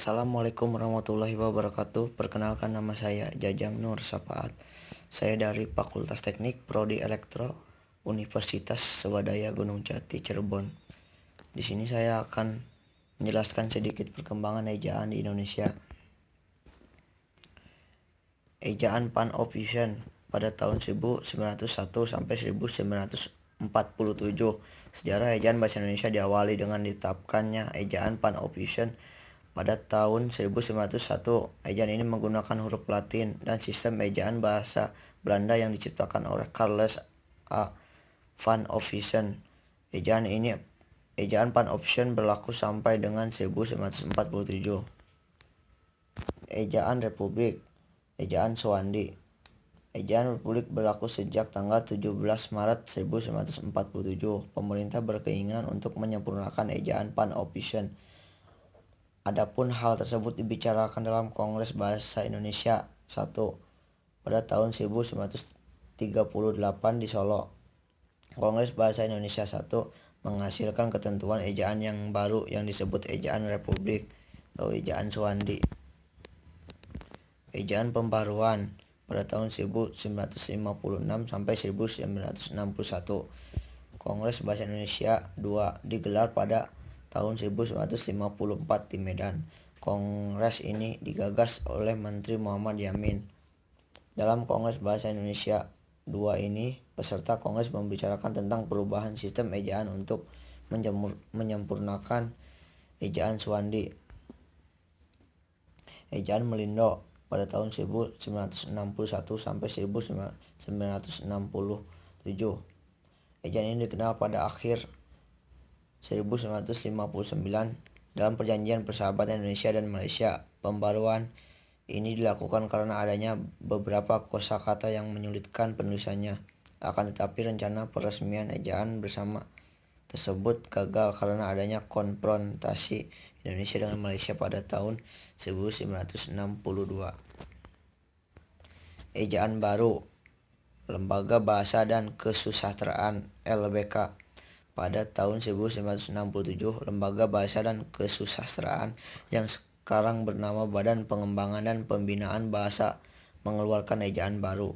Assalamualaikum warahmatullahi wabarakatuh. Perkenalkan, nama saya Jajang Nur Sapaat. Saya dari Fakultas Teknik Prodi Elektro Universitas Swadaya Gunung Jati Cirebon. Di sini saya akan menjelaskan sedikit perkembangan ejaan di Indonesia. Ejaan Pan-Ocean pada tahun 1901 sampai 1947. Sejarah ejaan bahasa Indonesia diawali dengan ditetapkannya ejaan Pan-Ocean pada tahun 1901. Ejaan ini menggunakan huruf Latin dan sistem ejaan bahasa Belanda yang diciptakan oleh Charles A. van Ophuijsen. Ejaan Pan-Ocean berlaku sampai dengan 1947. Ejaan Republik. Ejaan Suwandi. Ejaan Republik berlaku sejak tanggal 17 Maret 1947. Pemerintah berkeinginan untuk menyempurnakan ejaan Pan-Ocean. Adapun hal tersebut dibicarakan dalam Kongres Bahasa Indonesia 1 pada tahun 1938 di Solo. Kongres Bahasa Indonesia 1 menghasilkan ketentuan ejaan yang baru yang disebut ejaan Republik atau ejaan Suwandi. Ejaan Pembaruan pada tahun 1956 sampai 1961. Kongres Bahasa Indonesia 2 digelar pada tahun 1954 di Medan. Kongres ini digagas oleh Menteri Muhammad Yamin. Dalam Kongres Bahasa Indonesia 2 ini, peserta kongres membicarakan tentang perubahan sistem ejaan untuk menyempurnakan ejaan Suwandi. Ejaan Melindo pada tahun 1961 sampai 1967. Ejaan ini dikenal pada akhir 1959 dalam perjanjian persahabatan Indonesia dan Malaysia. Pembaruan ini dilakukan karena adanya beberapa kosakata yang menyulitkan penulisannya. Akan tetapi rencana peresmian ejaan bersama tersebut gagal karena adanya konfrontasi Indonesia dengan Malaysia pada tahun 1962. Ejaan baru. Lembaga Bahasa dan Kesusastraan (LBK). Pada tahun 1967, Lembaga Bahasa dan Kesusastraan yang sekarang bernama Badan Pengembangan dan Pembinaan Bahasa mengeluarkan ejaan baru.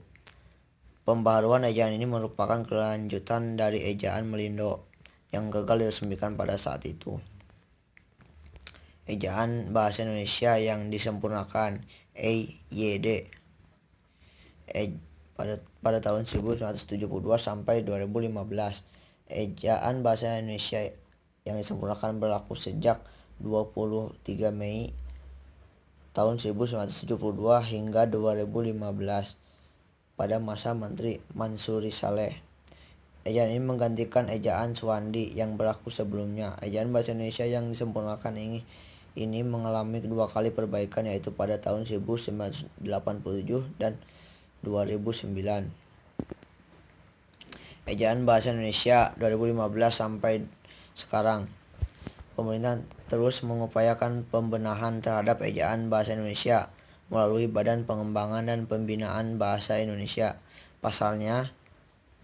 Pembaruan ejaan ini merupakan kelanjutan dari ejaan Melindo yang gagal diresmikan pada saat itu. Ejaan Bahasa Indonesia yang disempurnakan (EYD) pada tahun 1972 sampai 2015. Ejaan Bahasa Indonesia yang disempurnakan berlaku sejak 23 Mei tahun 1972 hingga 2015 pada masa Menteri Mansuri Saleh. Ejaan ini menggantikan ejaan Suwandi yang berlaku sebelumnya. Ejaan Bahasa Indonesia yang disempurnakan ini mengalami dua kali perbaikan, yaitu pada tahun 1987 dan 2009. Ejaan Bahasa Indonesia 2015 sampai sekarang. Pemerintah terus mengupayakan pembenahan terhadap ejaan Bahasa Indonesia melalui Badan Pengembangan dan Pembinaan Bahasa Indonesia. Pasalnya,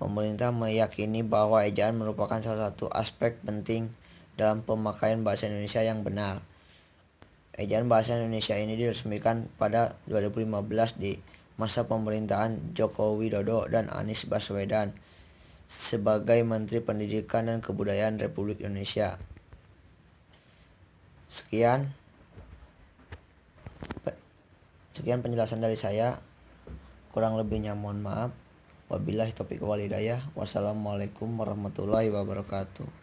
pemerintah meyakini bahwa ejaan merupakan salah satu aspek penting dalam pemakaian bahasa Indonesia yang benar. Ejaan Bahasa Indonesia ini diresmikan pada 2015 di masa pemerintahan Joko Widodo dan Anies Baswedan sebagai Menteri Pendidikan dan Kebudayaan Republik Indonesia. Sekian penjelasan dari saya. Kurang lebihnya mohon maaf. Wabillahi taufiq wal hidayah. Wassalamualaikum warahmatullahi wabarakatuh.